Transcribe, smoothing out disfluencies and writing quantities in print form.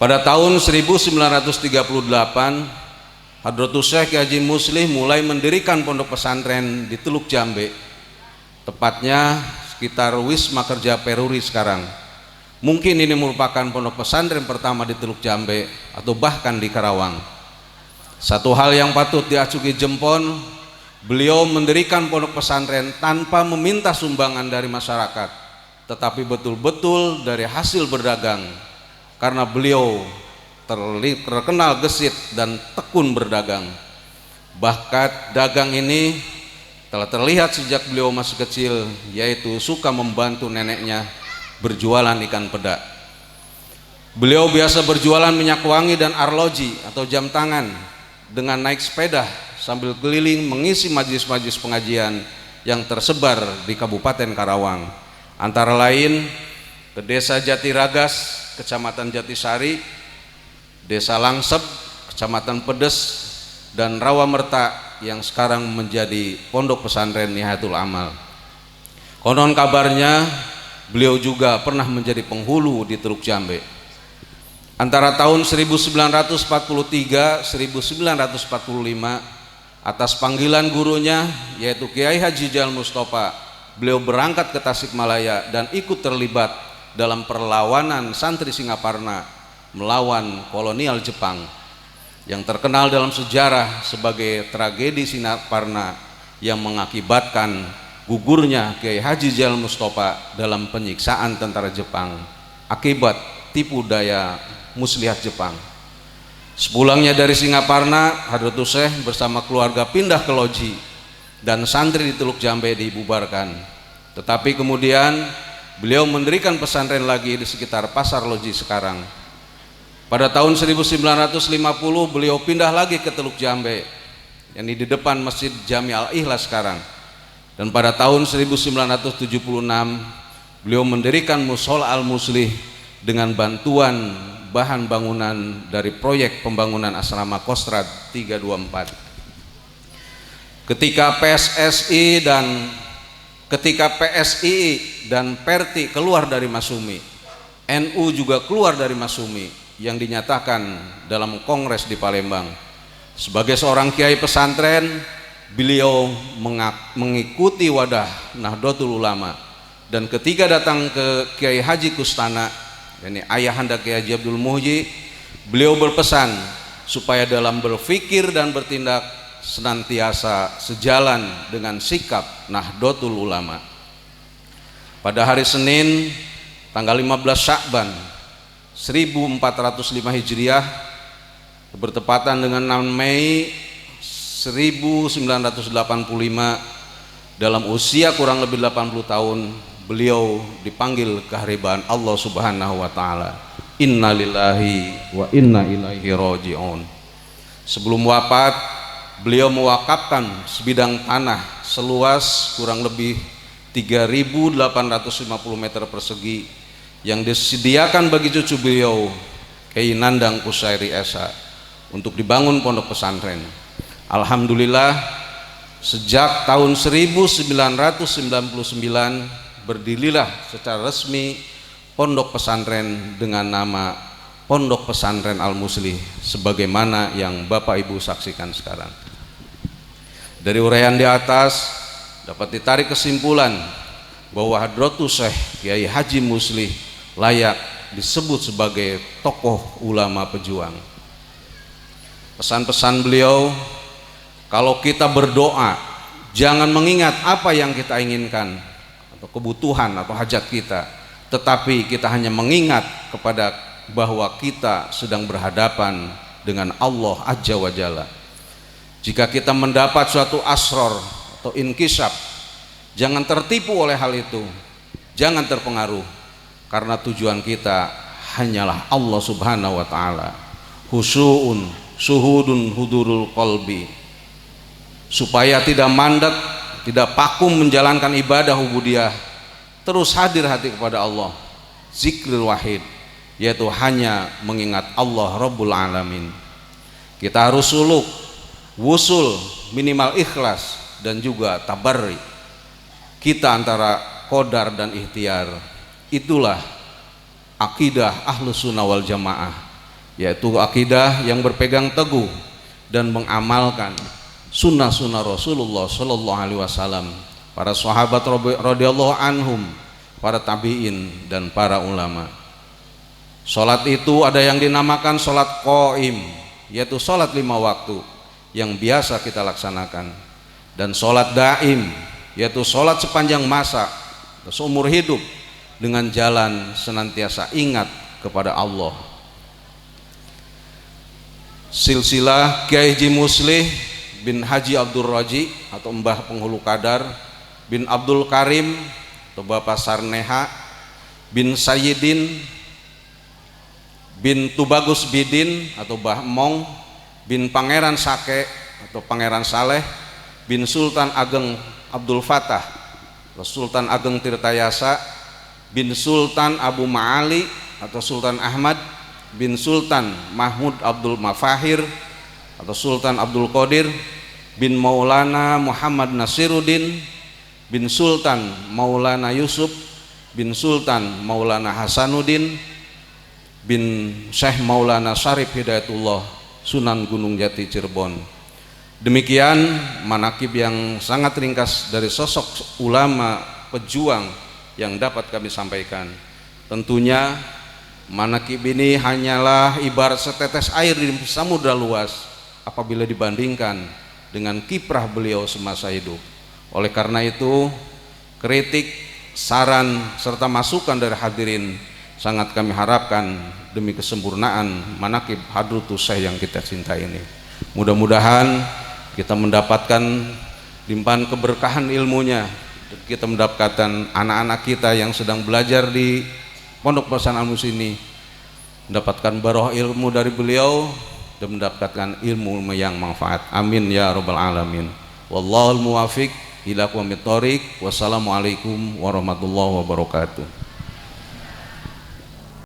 Pada tahun 1938, Hadratus Syekh Haji Muslih mulai mendirikan pondok pesantren di Teluk Jambe, tepatnya sekitar Wisma Kerja Peruri sekarang. Mungkin ini merupakan pondok pesantren pertama di Teluk Jambe atau bahkan di Karawang. Satu hal yang patut diacungi jempol, beliau mendirikan pondok pesantren tanpa meminta sumbangan dari masyarakat, tetapi betul-betul dari hasil berdagang, karena beliau terkenal gesit dan tekun berdagang. Bakat dagang ini telah terlihat sejak beliau masih kecil, yaitu suka membantu neneknya berjualan ikan peda. Beliau biasa berjualan minyak wangi dan arloji atau jam tangan dengan naik sepeda sambil keliling mengisi majelis-majelis pengajian yang tersebar di Kabupaten Karawang, antara lain ke Desa Jatiragas, Kecamatan Jatisari, Desa Langsep, Kecamatan Pedes, dan Rawamerta yang sekarang menjadi pondok pesantren Nihayatul Amal. Konon kabarnya beliau juga pernah menjadi penghulu di Teluk Jambe. Antara tahun 1943-1945, atas panggilan gurunya yaitu Kiai Haji Jal Mustafa, beliau berangkat ke Tasikmalaya dan ikut terlibat dalam perlawanan santri Singaparna melawan kolonial Jepang yang terkenal dalam sejarah sebagai tragedi Singaparna yang mengakibatkan gugurnya Kiai Haji Jal Mustafa dalam penyiksaan tentara Jepang akibat tipu daya muslihat Jepang. Sepulangnya dari Singaparna, Hadratus Syekh bersama keluarga pindah ke Loji dan santri di Teluk Jambe dibubarkan. Tetapi kemudian beliau mendirikan pesantren lagi di sekitar Pasar Loji sekarang. Pada tahun 1950 beliau pindah lagi ke Teluk Jambe, yakni di depan Masjid Jami Al-Ikhlas sekarang. Dan pada tahun 1976 beliau mendirikan Mushola Al-Muslih dengan bantuan bahan bangunan dari proyek pembangunan asrama Kostrad 324. Ketika PSI dan Perti keluar dari Masumi, NU juga keluar dari Masumi yang dinyatakan dalam kongres di Palembang. Sebagai seorang kiai pesantren, beliau mengikuti wadah Nahdlatul Ulama, dan ketika datang ke Kiai Haji Kustana, ini ayahanda Kiai Haji Abdul Muhyi, beliau berpesan supaya dalam berpikir dan bertindak senantiasa sejalan dengan sikap Nahdlatul Ulama. Pada hari Senin tanggal 15 Sya'ban 1405 Hijriah bertepatan dengan 6 Mei 1985, dalam usia kurang lebih 80 tahun beliau dipanggil kehariban Allah Subhanahu wa taala. Innalillahi wa inna ilaihi raji'un. Sebelum wafat, beliau mewakafkan sebidang tanah seluas kurang lebih 3.850 meter persegi yang disediakan bagi cucu beliau Kiai Nandang Kusairi Esa untuk dibangun pondok pesantren. Alhamdulillah, sejak tahun 1999 berdirilah secara resmi pondok pesantren dengan nama Pondok Pesantren Al-Muslih, sebagaimana yang Bapak Ibu saksikan sekarang. Dari uraian di atas dapat ditarik kesimpulan bahwa Hadratus Syekh Kiai Haji Muslih layak disebut sebagai tokoh ulama pejuang. Pesan-pesan beliau, kalau kita berdoa jangan mengingat apa yang kita inginkan atau kebutuhan atau hajat kita, tetapi kita hanya mengingat kepada bahwa kita sedang berhadapan dengan Allah Azza wa Jalla. Jika kita mendapat suatu asror atau inkisab, jangan tertipu oleh hal itu, jangan terpengaruh, karena tujuan kita hanyalah Allah Subhanahu wa taala. Khusyu'un suhudun hudurul qalbi, supaya tidak mandek, tidak vakum menjalankan ibadah ubudiyah, terus hadir hati kepada Allah, zikrul wahid, yaitu hanya mengingat Allah Rabbul Alamin. Kita harus suluk, wusul, minimal ikhlas, dan juga tabarri kita antara qadar dan ikhtiar. Itulah akidah Ahlus Sunnah wal Jamaah. yaitu akidah yang berpegang teguh dan mengamalkan sunnah-sunnah Rasulullah Shallallahu Alaihi Wasallam, para sahabat radhiyallahu anhum, para tabiin dan para ulama. Salat itu ada yang dinamakan salat qaim, yaitu salat 5 waktu yang biasa kita laksanakan, dan salat daim, yaitu salat sepanjang masa seumur hidup dengan jalan senantiasa ingat kepada Allah. Silsilah Kiai Haji Muslih bin Haji Abdul Raji atau Mbah Penghulu Kadar bin Abdul Karim atau Bapak Sarneha bin Sayyidin bin Tubagus Bidin atau Mbah Mong bin Pangeran Sake atau Pangeran Saleh bin Sultan Ageng Abdul Fatah atau Sultan Ageng Tirtayasa bin Sultan Abu Ma'ali atau Sultan Ahmad bin Sultan Mahmud Abdul Mafahir atau Sultan Abdul Qadir bin Maulana Muhammad Nasiruddin bin Sultan Maulana Yusuf bin Sultan Maulana Hasanuddin bin Syekh Maulana Syarif Hidayatullah Sunan Gunung Jati Cirebon. Demikian manakib yang sangat ringkas dari sosok ulama pejuang yang dapat kami sampaikan. Tentunya manakib ini hanyalah ibarat setetes air di samudra luas apabila dibandingkan dengan kiprah beliau semasa hidup. Oleh karena itu, kritik, saran, serta masukan dari hadirin sangat kami harapkan demi kesempurnaan manakib Hadratus Syekh yang kita cintai ini. Mudah-mudahan kita mendapatkan limpahan keberkahan ilmunya, kita mendapatkan anak-anak kita yang sedang belajar di Pondok Pesantren Al-Mus ini mendapatkan baroh ilmu dari beliau dan mendapatkan ilmu yang manfaat. Amin ya rabbal alamin. Wallahul muwafiq ila aqwamit thoriq. Wassalamualaikum warahmatullahi wabarakatuh.